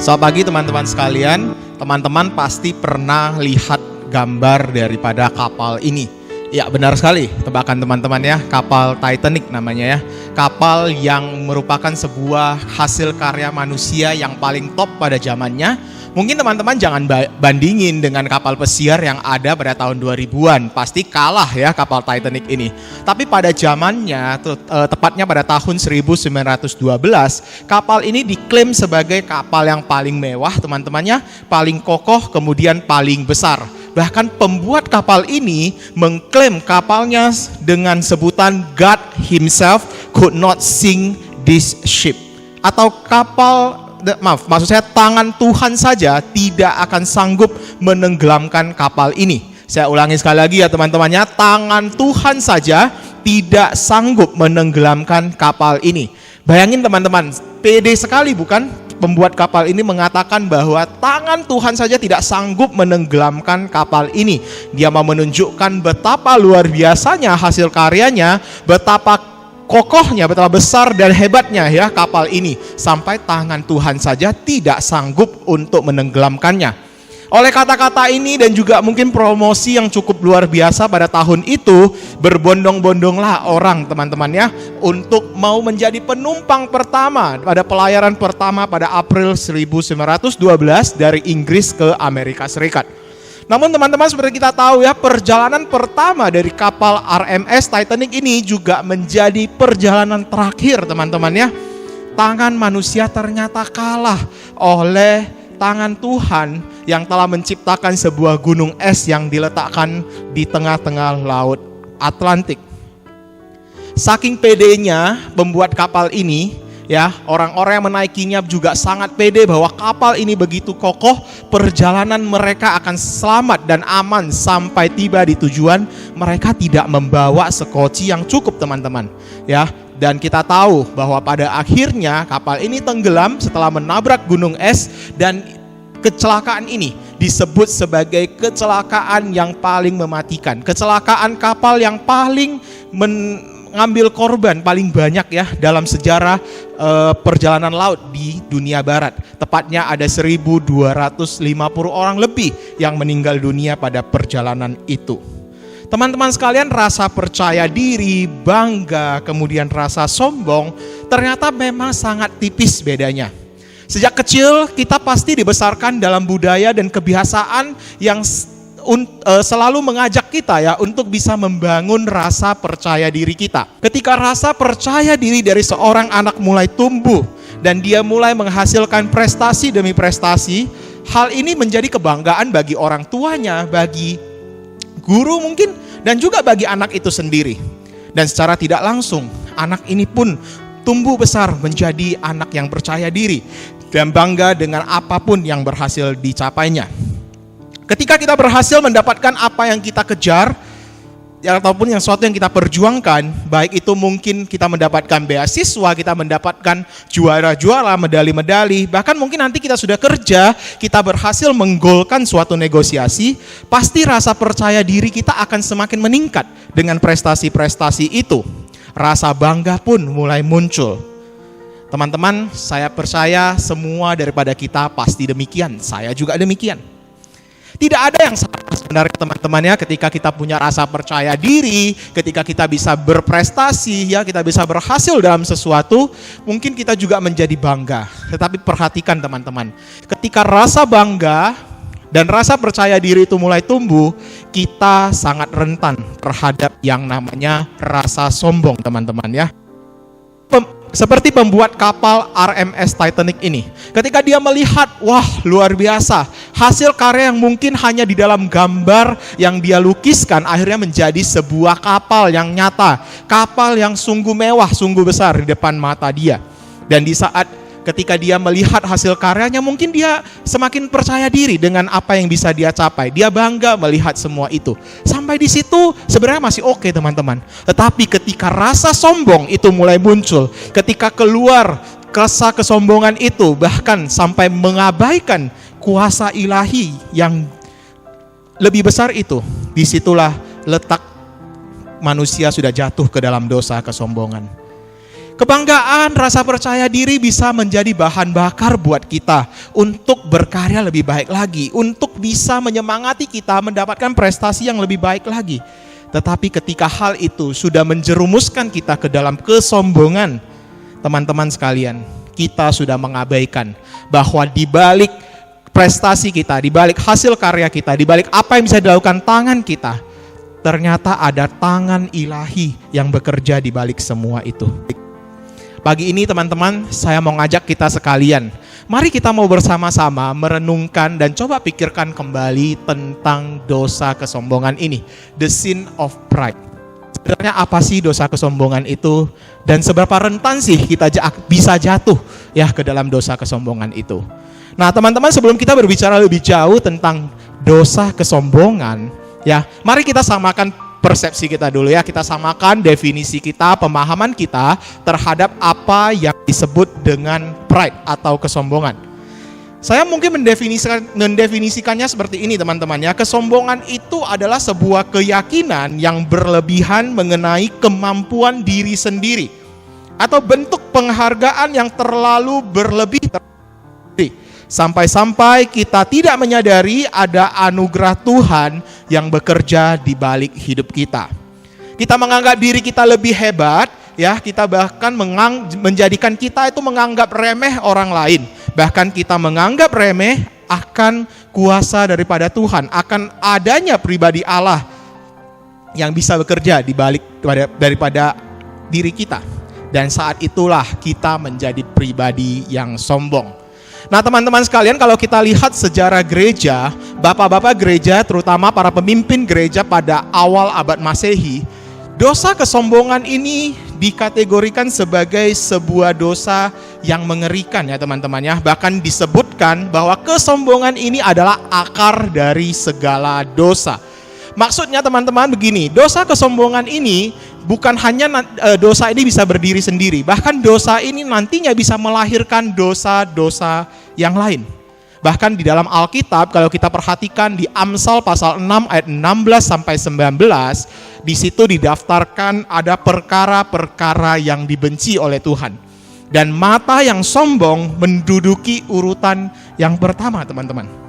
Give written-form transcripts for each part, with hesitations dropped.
Selamat pagi teman-teman sekalian. Teman-teman pasti pernah lihat gambar daripada kapal ini. Ya benar sekali, tebakan teman-teman ya, kapal Titanic namanya ya. Kapal yang merupakan sebuah hasil karya manusia yang paling top pada zamannya. Mungkin teman-teman jangan bandingin dengan kapal pesiar yang ada pada tahun 2000-an. Pasti kalah ya kapal Titanic ini. Tapi pada zamannya, tepatnya pada tahun 1912, kapal ini diklaim sebagai kapal yang paling mewah teman-temannya, paling kokoh, kemudian paling besar. Bahkan pembuat kapal ini mengklaim kapalnya dengan sebutan God Himself could not sink this ship. Atau maksud saya tangan Tuhan saja tidak akan sanggup menenggelamkan kapal ini. Saya ulangi sekali lagi ya teman-temannya, tangan Tuhan saja tidak sanggup menenggelamkan kapal ini. Bayangin teman-teman, pede sekali bukan? Pembuat kapal ini mengatakan bahwa tangan Tuhan saja tidak sanggup menenggelamkan kapal ini. Dia mau menunjukkan betapa luar biasanya hasil karyanya, betapa kokohnya, betapa besar dan hebatnya ya kapal ini. Sampai tangan Tuhan saja tidak sanggup untuk menenggelamkannya. Oleh kata-kata ini dan juga mungkin promosi yang cukup luar biasa pada tahun itu, berbondong-bondonglah orang teman-teman ya, untuk mau menjadi penumpang pertama pada pelayaran pertama pada April 1912 dari Inggris ke Amerika Serikat. Namun teman-teman seperti kita tahu ya, perjalanan pertama dari kapal RMS Titanic ini juga menjadi perjalanan terakhir teman-teman ya. Tangan manusia ternyata kalah oleh tangan Tuhan yang telah menciptakan sebuah gunung es yang diletakkan di tengah-tengah laut Atlantik. Saking pedenya pembuat kapal ini ya, orang-orang yang menaikinya juga sangat pede bahwa kapal ini begitu kokoh, perjalanan mereka akan selamat dan aman sampai tiba di tujuan. Mereka tidak membawa sekoci yang cukup teman-teman ya. Dan kita tahu bahwa pada akhirnya kapal ini tenggelam setelah menabrak gunung es, dan kecelakaan ini disebut sebagai kecelakaan yang paling mematikan. Kecelakaan kapal yang paling mengambil korban paling banyak ya dalam sejarah perjalanan laut di dunia barat. Tepatnya ada 1.250 orang lebih yang meninggal dunia pada perjalanan itu. Teman-teman sekalian, rasa percaya diri, bangga, kemudian rasa sombong ternyata memang sangat tipis bedanya. Sejak kecil kita pasti dibesarkan dalam budaya dan kebiasaan yang selalu mengajak kita ya untuk bisa membangun rasa percaya diri kita. Ketika rasa percaya diri dari seorang anak mulai tumbuh dan dia mulai menghasilkan prestasi demi prestasi, hal ini menjadi kebanggaan bagi orang tuanya, bagi guru mungkin, dan juga bagi anak itu sendiri. Dan secara tidak langsung anak ini pun tumbuh besar menjadi anak yang percaya diri dan bangga dengan apapun yang berhasil dicapainya. Ketika kita berhasil mendapatkan apa yang kita kejar ya, ataupun yang sesuatu yang kita perjuangkan, baik itu mungkin kita mendapatkan beasiswa, kita mendapatkan juara-juara, medali-medali, bahkan mungkin nanti kita sudah kerja, kita berhasil menggolkan suatu negosiasi, pasti rasa percaya diri kita akan semakin meningkat dengan prestasi-prestasi itu. Rasa bangga pun mulai muncul. Teman-teman, saya percaya semua daripada kita pasti demikian, saya juga demikian. Tidak ada yang salah sebenarnya teman-teman ya, ketika kita punya rasa percaya diri, ketika kita bisa berprestasi ya, kita bisa berhasil dalam sesuatu, mungkin kita juga menjadi bangga. Tetapi perhatikan teman-teman, ketika rasa bangga dan rasa percaya diri itu mulai tumbuh, kita sangat rentan terhadap yang namanya rasa sombong teman-teman ya. Seperti pembuat kapal RMS Titanic ini. Ketika dia melihat, wah luar biasa, hasil karya yang mungkin hanya di dalam gambar yang dia lukiskan akhirnya menjadi sebuah kapal yang nyata. Kapal yang sungguh mewah, sungguh besar di depan mata dia. Dan di saat ketika dia melihat hasil karyanya, mungkin dia semakin percaya diri dengan apa yang bisa dia capai. Dia bangga melihat semua itu. Sampai di situ sebenarnya masih oke teman-teman. Tetapi ketika rasa sombong itu mulai muncul, ketika keluar rasa kesombongan itu bahkan sampai mengabaikan kuasa ilahi yang lebih besar itu, disitulah letak manusia sudah jatuh ke dalam dosa kesombongan. Kebanggaan, rasa percaya diri bisa menjadi bahan bakar buat kita untuk berkarya lebih baik lagi, untuk bisa menyemangati kita mendapatkan prestasi yang lebih baik lagi. Tetapi ketika hal itu sudah menjerumuskan kita ke dalam kesombongan, teman-teman sekalian, kita sudah mengabaikan bahwa di balik prestasi kita, di balik hasil karya kita, di balik apa yang bisa dilakukan tangan kita, ternyata ada tangan ilahi yang bekerja di balik semua itu. Pagi ini teman-teman, saya mau ngajak kita sekalian, mari kita mau bersama-sama merenungkan dan coba pikirkan kembali tentang dosa kesombongan ini, the sin of pride. Sebenarnya apa sih dosa kesombongan itu, dan seberapa rentan sih kita bisa jatuh ya ke dalam dosa kesombongan itu. Nah teman-teman, sebelum kita berbicara lebih jauh tentang dosa kesombongan, ya mari kita samakan persepsi kita dulu ya, kita samakan definisi kita, pemahaman kita terhadap apa yang disebut dengan pride atau kesombongan. Saya mungkin mendefinisikannya seperti ini teman-teman ya, kesombongan itu adalah sebuah keyakinan yang berlebihan mengenai kemampuan diri sendiri, atau bentuk penghargaan yang terlalu berlebih sampai-sampai kita tidak menyadari ada anugerah Tuhan yang bekerja di balik hidup kita. Kita menganggap diri kita lebih hebat, ya, kita bahkan menjadikan kita itu menganggap remeh orang lain. Bahkan kita menganggap remeh akan kuasa daripada Tuhan, akan adanya pribadi Allah yang bisa bekerja di balik daripada diri kita. Dan saat itulah kita menjadi pribadi yang sombong. Nah teman-teman sekalian, kalau kita lihat sejarah gereja, bapak-bapak gereja, terutama para pemimpin gereja pada awal abad Masehi, dosa kesombongan ini dikategorikan sebagai sebuah dosa yang mengerikan ya teman-teman ya. Bahkan disebutkan bahwa kesombongan ini adalah akar dari segala dosa. Maksudnya teman-teman begini, dosa kesombongan ini bukan hanya dosa ini bisa berdiri sendiri, bahkan dosa ini nantinya bisa melahirkan dosa-dosa yang lain. Bahkan di dalam Alkitab, kalau kita perhatikan di Amsal pasal 6 ayat 16 sampai 19, di situ didaftarkan ada perkara-perkara yang dibenci oleh Tuhan. Dan mata yang sombong menduduki urutan yang pertama, teman-teman.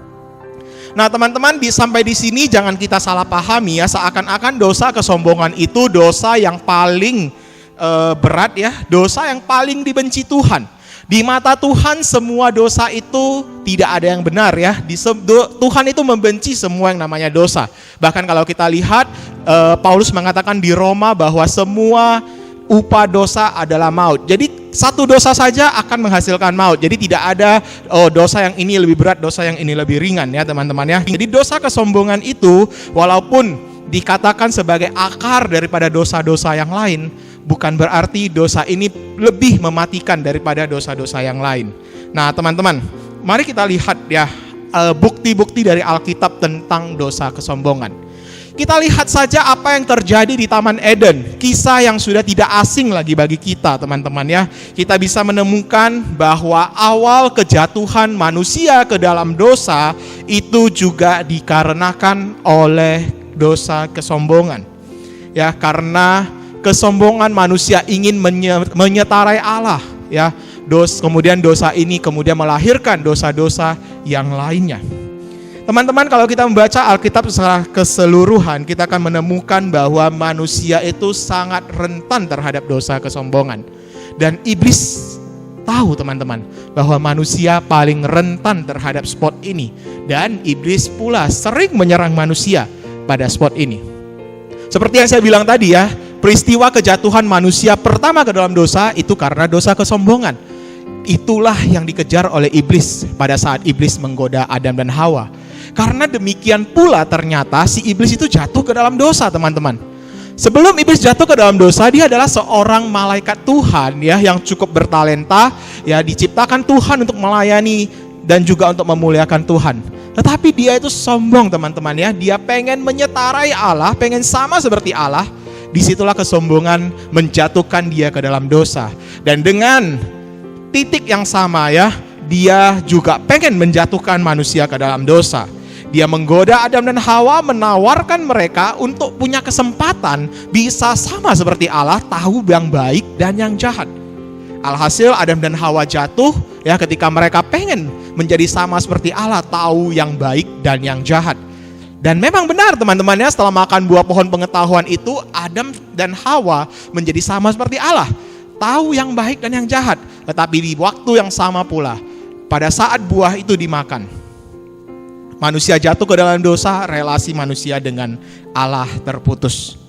Nah teman-teman, sampai di sini jangan kita salah pahami ya, seakan-akan dosa kesombongan itu dosa yang paling berat ya, dosa yang paling dibenci Tuhan. Di mata Tuhan semua dosa itu tidak ada yang benar ya. Tuhan itu membenci semua yang namanya dosa. Bahkan kalau kita lihat Paulus mengatakan di Roma bahwa semua upah dosa adalah maut. Jadi satu dosa saja akan menghasilkan maut. Jadi tidak ada dosa yang ini lebih berat, dosa yang ini lebih ringan ya teman-teman ya. Jadi dosa kesombongan itu walaupun dikatakan sebagai akar daripada dosa-dosa yang lain, bukan berarti dosa ini lebih mematikan daripada dosa-dosa yang lain. Nah teman-teman, mari kita lihat ya bukti-bukti dari Alkitab tentang dosa kesombongan. Kita lihat saja apa yang terjadi di Taman Eden, kisah yang sudah tidak asing lagi bagi kita teman-teman ya. Kita bisa menemukan bahwa awal kejatuhan manusia ke dalam dosa itu juga dikarenakan oleh dosa kesombongan. Ya, karena kesombongan manusia ingin menyetarai Allah ya. Kemudian dosa ini kemudian melahirkan dosa-dosa yang lainnya. Teman-teman, kalau kita membaca Alkitab secara keseluruhan, kita akan menemukan bahwa manusia itu sangat rentan terhadap dosa kesombongan. Dan iblis tahu teman-teman bahwa manusia paling rentan terhadap spot ini. Dan iblis pula sering menyerang manusia pada spot ini. Seperti yang saya bilang tadi ya, peristiwa kejatuhan manusia pertama ke dalam dosa itu karena dosa kesombongan. Itulah yang dikejar oleh iblis pada saat iblis menggoda Adam dan Hawa. Karena demikian pula ternyata si iblis itu jatuh ke dalam dosa teman-teman. Sebelum iblis jatuh ke dalam dosa, dia adalah seorang malaikat Tuhan ya, yang cukup bertalenta ya, diciptakan Tuhan untuk melayani dan juga untuk memuliakan Tuhan. Tetapi dia itu sombong teman-teman ya, dia pengen menyetarai Allah, pengen sama seperti Allah. Disitulah kesombongan menjatuhkan dia ke dalam dosa. Dan dengan titik yang sama ya, dia juga pengen menjatuhkan manusia ke dalam dosa. Dia menggoda Adam dan Hawa, menawarkan mereka untuk punya kesempatan bisa sama seperti Allah, tahu yang baik dan yang jahat. Alhasil Adam dan Hawa jatuh ya ketika mereka pengen menjadi sama seperti Allah, tahu yang baik dan yang jahat. Dan memang benar teman-teman ya, setelah makan buah pohon pengetahuan itu, Adam dan Hawa menjadi sama seperti Allah, tahu yang baik dan yang jahat. Tetapi di waktu yang sama pula, pada saat buah itu dimakan, manusia jatuh ke dalam dosa, relasi manusia dengan Allah terputus.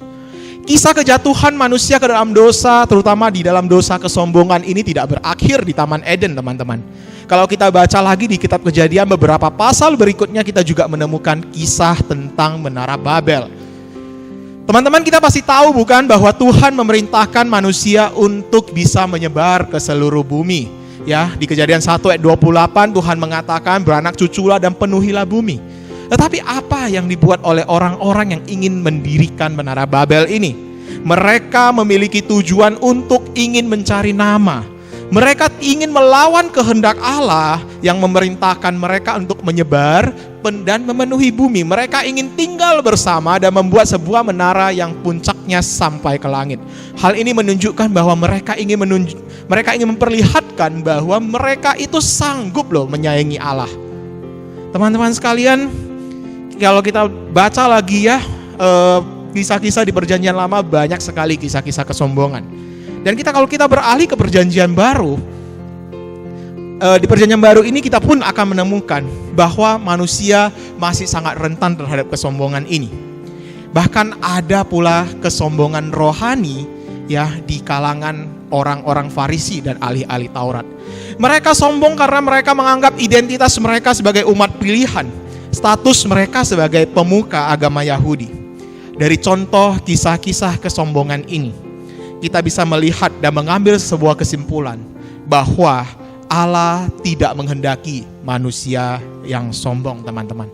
Kisah kejatuhan manusia ke dalam dosa, terutama di dalam dosa kesombongan ini tidak berakhir di Taman Eden, teman-teman. Kalau kita baca lagi di kitab Kejadian, beberapa pasal berikutnya kita juga menemukan kisah tentang Menara Babel. Teman-teman, kita pasti tahu bukan bahwa Tuhan memerintahkan manusia untuk bisa menyebar ke seluruh bumi. Ya, di Kejadian 1 ayat 28 Tuhan mengatakan, beranak cuculah dan penuhilah bumi. Tetapi apa yang dibuat oleh orang-orang yang ingin mendirikan Menara Babel ini? Mereka memiliki tujuan untuk ingin mencari nama. Mereka ingin melawan kehendak Allah yang memerintahkan mereka untuk menyebar dan memenuhi bumi. Mereka ingin tinggal bersama dan membuat sebuah menara yang puncaknya sampai ke langit. Hal ini menunjukkan bahwa mereka ingin memperlihatkan bahwa mereka itu sanggup loh menyayangi Allah. Teman-teman sekalian, kalau kita baca lagi ya, kisah-kisah di Perjanjian Lama banyak sekali kisah-kisah kesombongan. Dan kalau kita beralih ke Perjanjian Baru, di Perjanjian Baru ini kita pun akan menemukan bahwa manusia masih sangat rentan terhadap kesombongan ini. Bahkan ada pula kesombongan rohani ya di kalangan orang-orang Farisi dan ahli-ahli Taurat. Mereka sombong karena mereka menganggap identitas mereka sebagai umat pilihan, status mereka sebagai pemuka agama Yahudi. Dari contoh kisah-kisah kesombongan ini, kita bisa melihat dan mengambil sebuah kesimpulan bahwa Allah tidak menghendaki manusia yang sombong, teman-teman.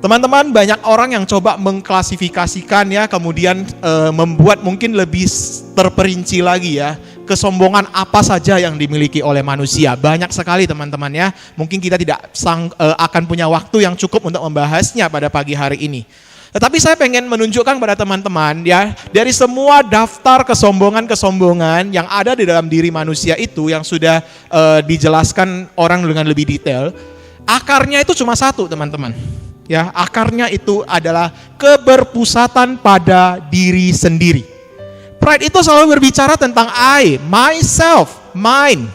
Teman-teman, banyak orang yang coba mengklasifikasikan ya, kemudian membuat mungkin lebih terperinci lagi ya, kesombongan apa saja yang dimiliki oleh manusia. Banyak sekali teman-teman ya. Mungkin kita tidak akan punya waktu yang cukup untuk membahasnya pada pagi hari ini. Tetapi saya pengen menunjukkan pada teman-teman ya, dari semua daftar kesombongan-kesombongan yang ada di dalam diri manusia itu yang sudah dijelaskan orang dengan lebih detail, akarnya itu cuma satu, teman-teman. Ya, akarnya itu adalah keberpusatan pada diri sendiri. Pride itu selalu berbicara tentang I, myself, mine.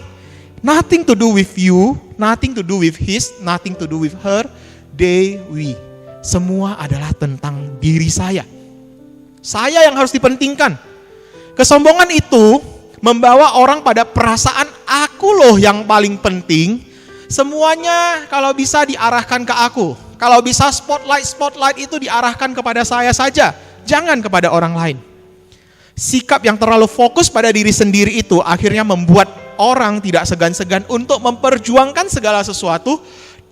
Nothing to do with you, nothing to do with his, nothing to do with her, they, we. Semua adalah tentang diri saya. Saya yang harus dipentingkan. Kesombongan itu membawa orang pada perasaan aku loh yang paling penting. Semuanya kalau bisa diarahkan ke aku. Kalau bisa spotlight itu diarahkan kepada saya saja, jangan kepada orang lain. Sikap yang terlalu fokus pada diri sendiri itu akhirnya membuat orang tidak segan-segan untuk memperjuangkan segala sesuatu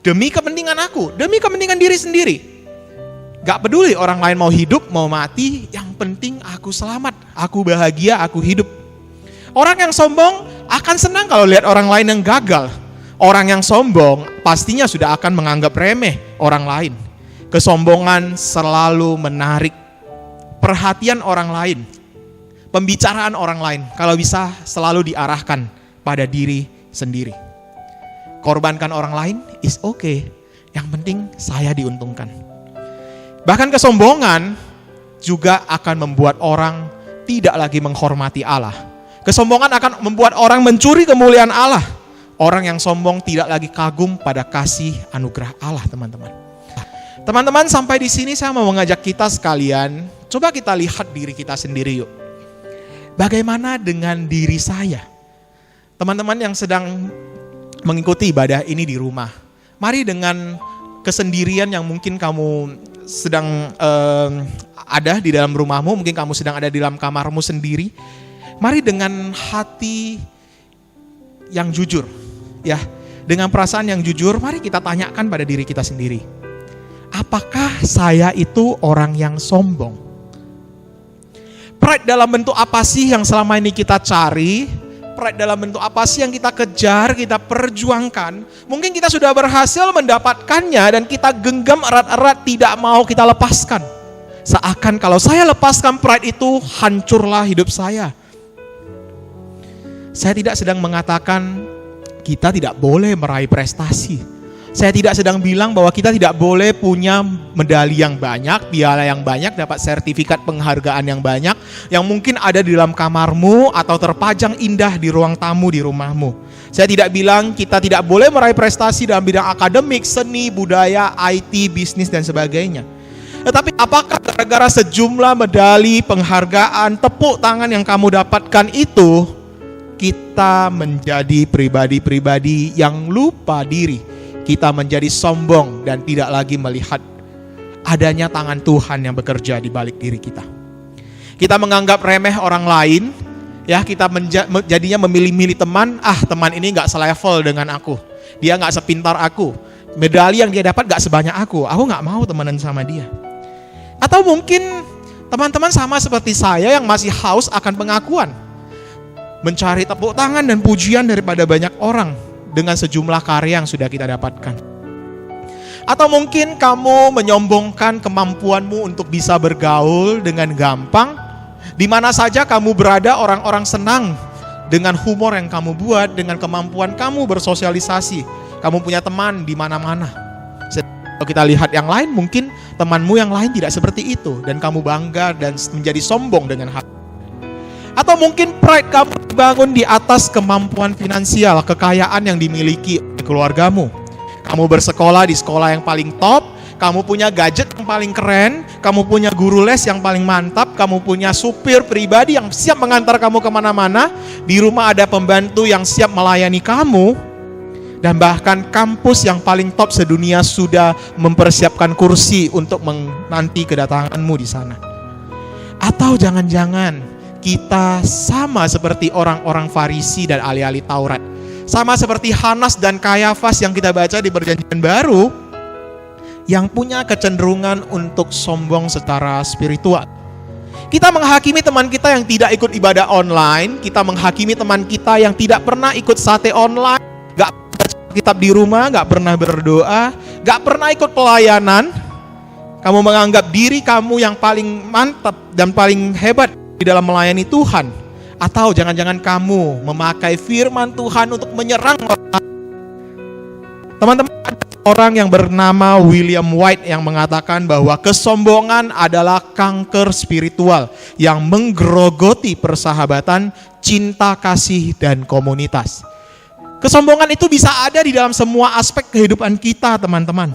demi kepentingan aku, demi kepentingan diri sendiri. Gak peduli orang lain mau hidup, mau mati, yang penting aku selamat, aku bahagia, aku hidup. Orang yang sombong akan senang kalau lihat orang lain yang gagal. Orang yang sombong pastinya sudah akan menganggap remeh orang lain. Kesombongan selalu menarik perhatian orang lain, pembicaraan orang lain. Kalau bisa selalu diarahkan pada diri sendiri. Korbankan orang lain is okay. Yang penting saya diuntungkan. Bahkan kesombongan juga akan membuat orang tidak lagi menghormati Allah. Kesombongan akan membuat orang mencuri kemuliaan Allah. Orang yang sombong tidak lagi kagum pada kasih anugerah Allah, teman-teman. Teman-teman, sampai di sini saya mau mengajak kita sekalian, coba kita lihat diri kita sendiri yuk. Bagaimana dengan diri saya? Teman-teman yang sedang mengikuti ibadah ini di rumah, mari dengan kesendirian yang mungkin kamu sedang ada di dalam rumahmu, mungkin kamu sedang ada di dalam kamarmu sendiri. Mari dengan hati yang jujur, ya, dengan perasaan yang jujur, mari kita tanyakan pada diri kita sendiri. Apakah saya itu orang yang sombong? Pride dalam bentuk apa sih yang selama ini kita cari? Pride dalam bentuk apa sih yang kita kejar, kita perjuangkan? Mungkin kita sudah berhasil mendapatkannya dan kita genggam erat-erat, tidak mau kita lepaskan. Seakan kalau saya lepaskan pride itu, hancurlah hidup saya. Saya tidak sedang mengatakan kita tidak boleh meraih prestasi. Saya tidak sedang bilang bahwa kita tidak boleh punya medali yang banyak, piala yang banyak, dapat sertifikat penghargaan yang banyak, yang mungkin ada di dalam kamarmu atau terpajang indah di ruang tamu di rumahmu. Saya tidak bilang kita tidak boleh meraih prestasi dalam bidang akademik, seni, budaya, IT, bisnis, dan sebagainya. Tetapi apakah gara-gara sejumlah medali, penghargaan, tepuk tangan yang kamu dapatkan itu, kita menjadi pribadi-pribadi yang lupa diri? Kita menjadi sombong dan tidak lagi melihat adanya tangan Tuhan yang bekerja di balik diri kita. Kita menganggap remeh orang lain, ya, kita jadinya memilih-milih teman. Teman ini gak selevel dengan aku, dia gak sepintar aku, medali yang dia dapat gak sebanyak aku gak mau temenan sama dia. Atau mungkin teman-teman sama seperti saya yang masih haus akan pengakuan, mencari tepuk tangan dan pujian daripada banyak orang dengan sejumlah karya yang sudah kita dapatkan. Atau mungkin kamu menyombongkan kemampuanmu untuk bisa bergaul dengan gampang. Di mana saja kamu berada, orang-orang senang dengan humor yang kamu buat, dengan kemampuan kamu bersosialisasi. Kamu punya teman di mana-mana. Kalau kita lihat yang lain, mungkin temanmu yang lain tidak seperti itu, dan kamu bangga dan menjadi sombong dengan hal. Atau mungkin pride kamu dibangun di atas kemampuan finansial, kekayaan yang dimiliki oleh keluargamu. Kamu bersekolah di sekolah yang paling top, kamu punya gadget yang paling keren, kamu punya guru les yang paling mantap, kamu punya supir pribadi yang siap mengantar kamu kemana-mana, di rumah ada pembantu yang siap melayani kamu, dan bahkan kampus yang paling top sedunia sudah mempersiapkan kursi untuk menanti kedatanganmu di sana. Atau jangan-jangan kita sama seperti orang-orang Farisi dan ahli-ahli Taurat, sama seperti Hanas dan Kayafas yang kita baca di Perjanjian Baru, yang punya kecenderungan untuk sombong secara spiritual. Kita menghakimi teman kita yang tidak ikut ibadah online, kita menghakimi teman kita yang tidak pernah ikut sate online, gak baca kitab di rumah, gak pernah berdoa, gak pernah ikut pelayanan. Kamu menganggap diri kamu yang paling mantap dan paling hebat di dalam melayani Tuhan. Atau jangan-jangan kamu memakai firman Tuhan untuk menyerang orang. Teman-teman, ada orang yang bernama William White yang mengatakan bahwa kesombongan adalah kanker spiritual yang menggerogoti persahabatan, cinta kasih, dan komunitas. Kesombongan itu bisa ada di dalam semua aspek kehidupan kita, teman-teman.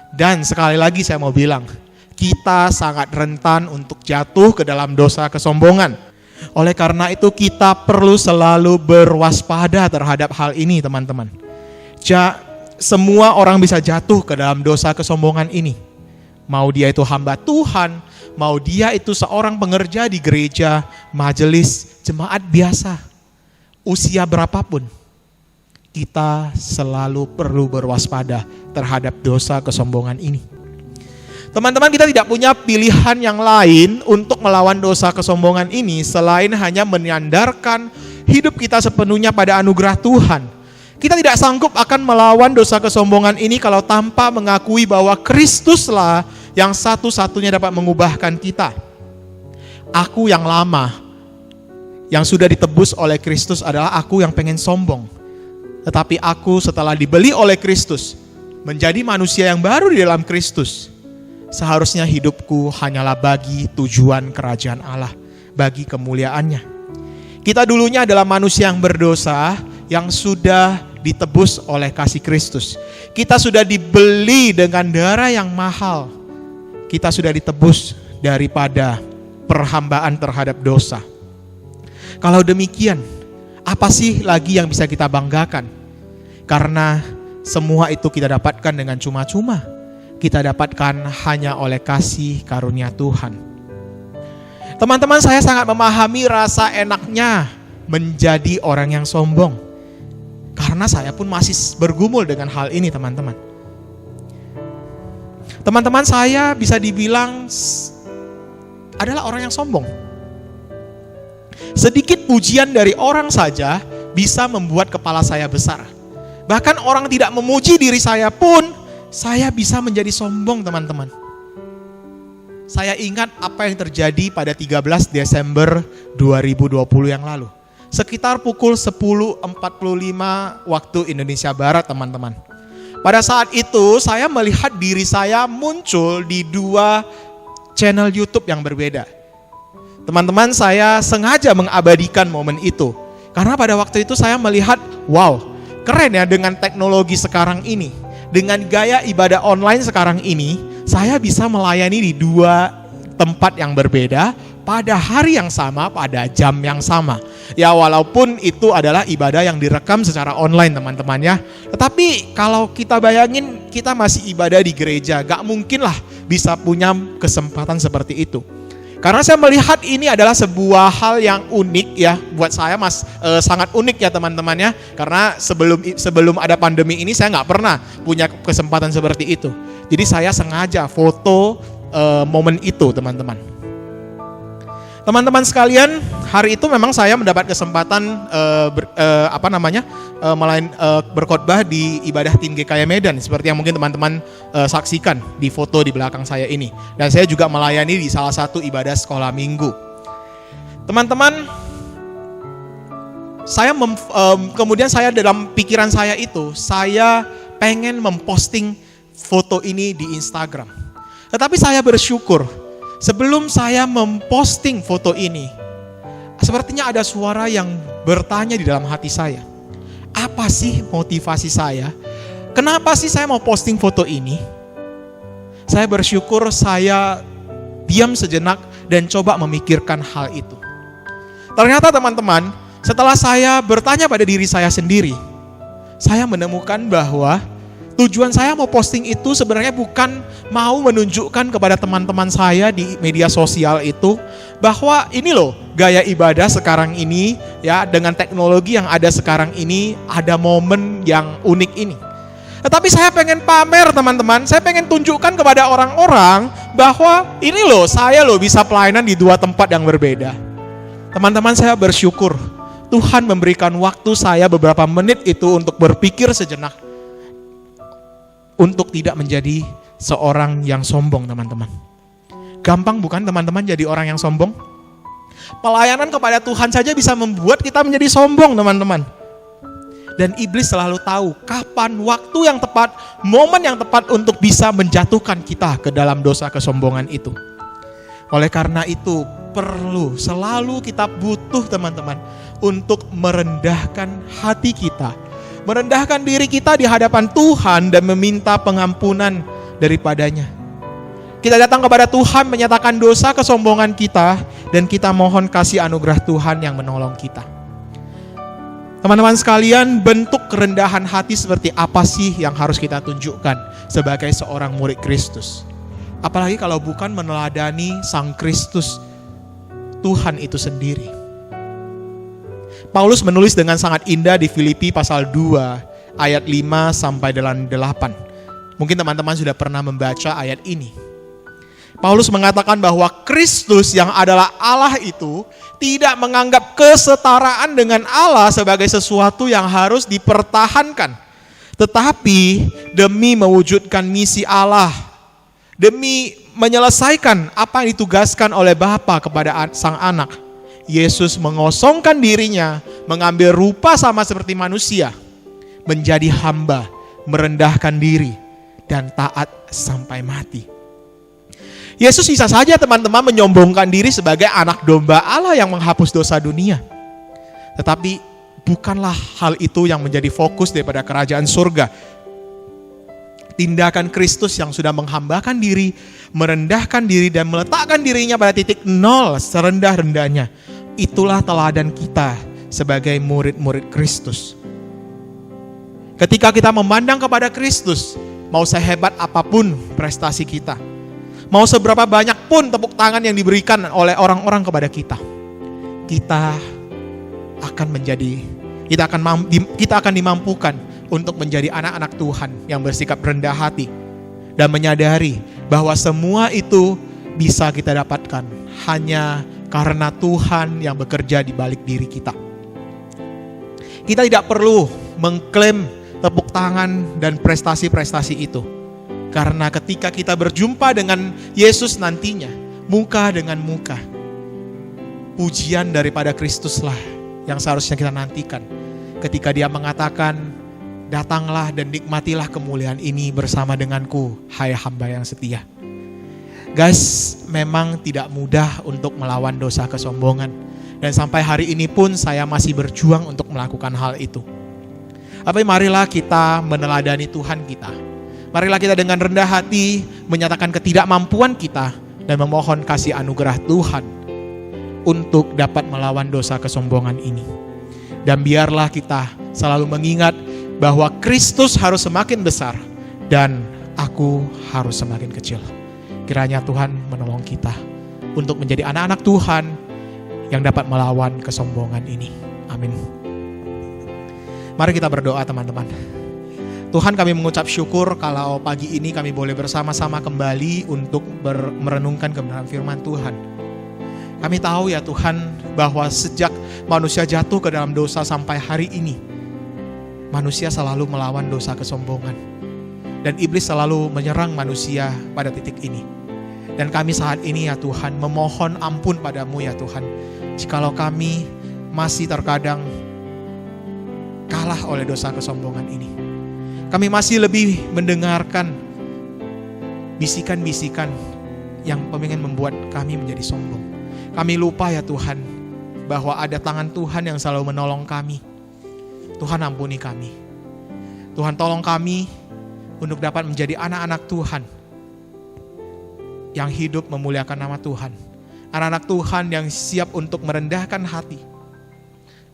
Dan sekali lagi saya mau bilang, kita sangat rentan untuk jatuh ke dalam dosa kesombongan. Oleh karena itu kita perlu selalu berwaspada terhadap hal ini, teman-teman. Semua orang bisa jatuh ke dalam dosa kesombongan ini. Mau dia itu hamba Tuhan, mau dia itu seorang pengerja di gereja, majelis, jemaat biasa, usia berapapun, kita selalu perlu berwaspada terhadap dosa kesombongan ini. Teman-teman, kita tidak punya pilihan yang lain untuk melawan dosa kesombongan ini selain hanya menyandarkan hidup kita sepenuhnya pada anugerah Tuhan. Kita tidak sanggup akan melawan dosa kesombongan ini kalau tanpa mengakui bahwa Kristuslah yang satu-satunya dapat mengubahkan kita. Aku yang lama, yang sudah ditebus oleh Kristus adalah aku yang pengen sombong. Tetapi aku setelah dibeli oleh Kristus, menjadi manusia yang baru di dalam Kristus. Seharusnya hidupku hanyalah bagi tujuan kerajaan Allah, bagi kemuliaannya. Kita dulunya adalah manusia yang berdosa, yang sudah ditebus oleh kasih Kristus. Kita sudah dibeli dengan darah yang mahal. Kita sudah ditebus daripada perhambaan terhadap dosa. Kalau demikian, apa sih lagi yang bisa kita banggakan? Karena semua itu kita dapatkan dengan cuma-cuma. Kita dapatkan hanya oleh kasih karunia Tuhan. Teman-teman, saya sangat memahami rasa enaknya menjadi orang yang sombong. Karena saya pun masih bergumul dengan hal ini, teman-teman. Teman-teman saya bisa dibilang adalah orang yang sombong. Sedikit pujian dari orang saja bisa membuat kepala saya besar. Bahkan orang tidak memuji diri saya pun, saya bisa menjadi sombong, teman-teman. Saya ingat apa yang terjadi pada 13 Desember 2020 yang lalu. sekitar pukul 10.45 waktu Indonesia Barat, teman-teman. Pada saat itu saya melihat diri saya muncul di 2 channel YouTube yang berbeda. Teman-teman, saya sengaja mengabadikan momen itu. Karena pada waktu itu saya melihat, wow, keren ya dengan teknologi sekarang ini. Dengan gaya ibadah online sekarang ini, saya bisa melayani di 2 tempat yang berbeda pada hari yang sama, pada jam yang sama. Ya walaupun itu adalah ibadah yang direkam secara online, teman-teman ya. Tetapi kalau kita bayangin kita masih ibadah di gereja, gak mungkin lah bisa punya kesempatan seperti itu. Karena saya melihat ini adalah sebuah hal yang unik ya, buat saya sangat unik ya teman-teman ya. Karena sebelum ada pandemi ini saya nggak pernah punya kesempatan seperti itu. Jadi saya sengaja foto momen itu, teman-teman. Teman-teman sekalian, hari itu memang saya mendapat kesempatan berkhotbah di ibadah tim GKI Medan, seperti yang mungkin teman-teman saksikan di foto di belakang saya ini. Dan saya juga melayani di salah satu ibadah sekolah minggu. Teman-teman, kemudian saya dalam pikiran saya itu, saya pengen memposting foto ini di Instagram. Tetapi saya bersyukur, sebelum saya memposting foto ini, sepertinya ada suara yang bertanya di dalam hati saya. Apa sih motivasi saya? Kenapa sih saya mau posting foto ini? Saya bersyukur saya diam sejenak dan coba memikirkan hal itu. Ternyata teman-teman, setelah saya bertanya pada diri saya sendiri, saya menemukan bahwa tujuan saya mau posting itu sebenarnya bukan mau menunjukkan kepada teman-teman saya di media sosial itu bahwa ini loh gaya ibadah sekarang ini ya, dengan teknologi yang ada sekarang ini ada momen yang unik ini. Tetapi saya pengen pamer, teman-teman, saya pengen tunjukkan kepada orang-orang bahwa ini loh saya loh bisa pelayanan di 2 tempat yang berbeda. Teman-teman, saya bersyukur Tuhan memberikan waktu saya beberapa menit itu untuk berpikir sejenak, untuk tidak menjadi seorang yang sombong, teman-teman. Gampang bukan teman-teman jadi orang yang sombong? Pelayanan kepada Tuhan saja bisa membuat kita menjadi sombong, teman-teman. Dan iblis selalu tahu kapan waktu yang tepat, momen yang tepat untuk bisa menjatuhkan kita ke dalam dosa kesombongan itu. Oleh karena itu selalu kita butuh, teman-teman, untuk merendahkan hati kita, merendahkan diri kita di hadapan Tuhan dan meminta pengampunan daripadanya. Kita datang kepada Tuhan menyatakan dosa kesombongan kita dan kita mohon kasih anugerah Tuhan yang menolong kita. Teman-teman sekalian, bentuk kerendahan hati seperti apa sih yang harus kita tunjukkan sebagai seorang murid Kristus? Apalagi kalau bukan meneladani Sang Kristus, Tuhan itu sendiri. Paulus menulis dengan sangat indah di Filipi pasal 2 ayat 5 sampai dengan 8. Mungkin teman-teman sudah pernah membaca ayat ini. Paulus mengatakan bahwa Kristus yang adalah Allah itu tidak menganggap kesetaraan dengan Allah sebagai sesuatu yang harus dipertahankan. Tetapi demi mewujudkan misi Allah, demi menyelesaikan apa yang ditugaskan oleh Bapa kepada Sang Anak, Yesus mengosongkan dirinya, mengambil rupa sama seperti manusia, menjadi hamba, merendahkan diri, dan taat sampai mati. Yesus bisa saja, teman-teman, menyombongkan diri sebagai anak domba Allah yang menghapus dosa dunia. Tetapi bukanlah hal itu yang menjadi fokus daripada kerajaan surga. Tindakan Kristus yang sudah menghambakan diri, merendahkan diri, dan meletakkan dirinya pada titik nol serendah-rendahnya. Itulah teladan kita sebagai murid-murid Kristus. Ketika kita memandang kepada Kristus, mau sehebat apapun prestasi kita, mau seberapa banyak pun tepuk tangan yang diberikan oleh orang-orang kepada kita, kita akan dimampukan untuk menjadi anak-anak Tuhan yang bersikap rendah hati dan menyadari bahwa semua itu bisa kita dapatkan hanya karena Tuhan yang bekerja di balik diri kita. Kita tidak perlu mengklaim tepuk tangan dan prestasi-prestasi itu. Karena ketika kita berjumpa dengan Yesus nantinya, muka dengan muka, pujian daripada Kristuslah yang seharusnya kita nantikan. Ketika dia mengatakan, datanglah dan nikmatilah kemuliaan ini bersama denganku, hai hamba yang setia. Guys, memang tidak mudah untuk melawan dosa kesombongan. Dan sampai hari ini pun saya masih berjuang untuk melakukan hal itu. Tapi marilah kita meneladani Tuhan kita. Marilah kita dengan rendah hati menyatakan ketidakmampuan kita dan memohon kasih anugerah Tuhan untuk dapat melawan dosa kesombongan ini. Dan biarlah kita selalu mengingat bahwa Kristus harus semakin besar dan aku harus semakin kecil. Kiranya Tuhan menolong kita untuk menjadi anak-anak Tuhan yang dapat melawan kesombongan ini. Amin. Mari kita berdoa teman-teman. Tuhan, kami mengucap syukur kalau pagi ini kami boleh bersama-sama kembali untuk merenungkan kebenaran firman Tuhan. Kami tahu ya Tuhan bahwa sejak manusia jatuh ke dalam dosa sampai hari ini, manusia selalu melawan dosa kesombongan. Dan iblis selalu menyerang manusia pada titik ini. Dan kami saat ini ya Tuhan memohon ampun padamu ya Tuhan. Jikalau kami masih terkadang kalah oleh dosa kesombongan ini. Kami masih lebih mendengarkan bisikan-bisikan yang pengen membuat kami menjadi sombong. Kami lupa ya Tuhan bahwa ada tangan Tuhan yang selalu menolong kami. Tuhan ampuni kami. Tuhan tolong kami untuk dapat menjadi anak-anak Tuhan yang hidup memuliakan nama Tuhan. Anak-anak Tuhan yang siap untuk merendahkan hati.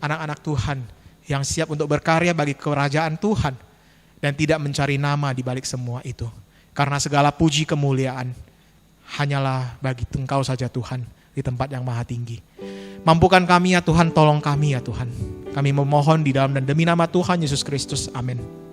Anak-anak Tuhan yang siap untuk berkarya bagi kerajaan Tuhan dan tidak mencari nama di balik semua itu. Karena segala puji kemuliaan hanyalah bagi Engkau saja Tuhan di tempat yang maha tinggi. Mampukan kami ya Tuhan, tolong kami ya Tuhan. Kami memohon di dalam dan demi nama Tuhan Yesus Kristus. Amin.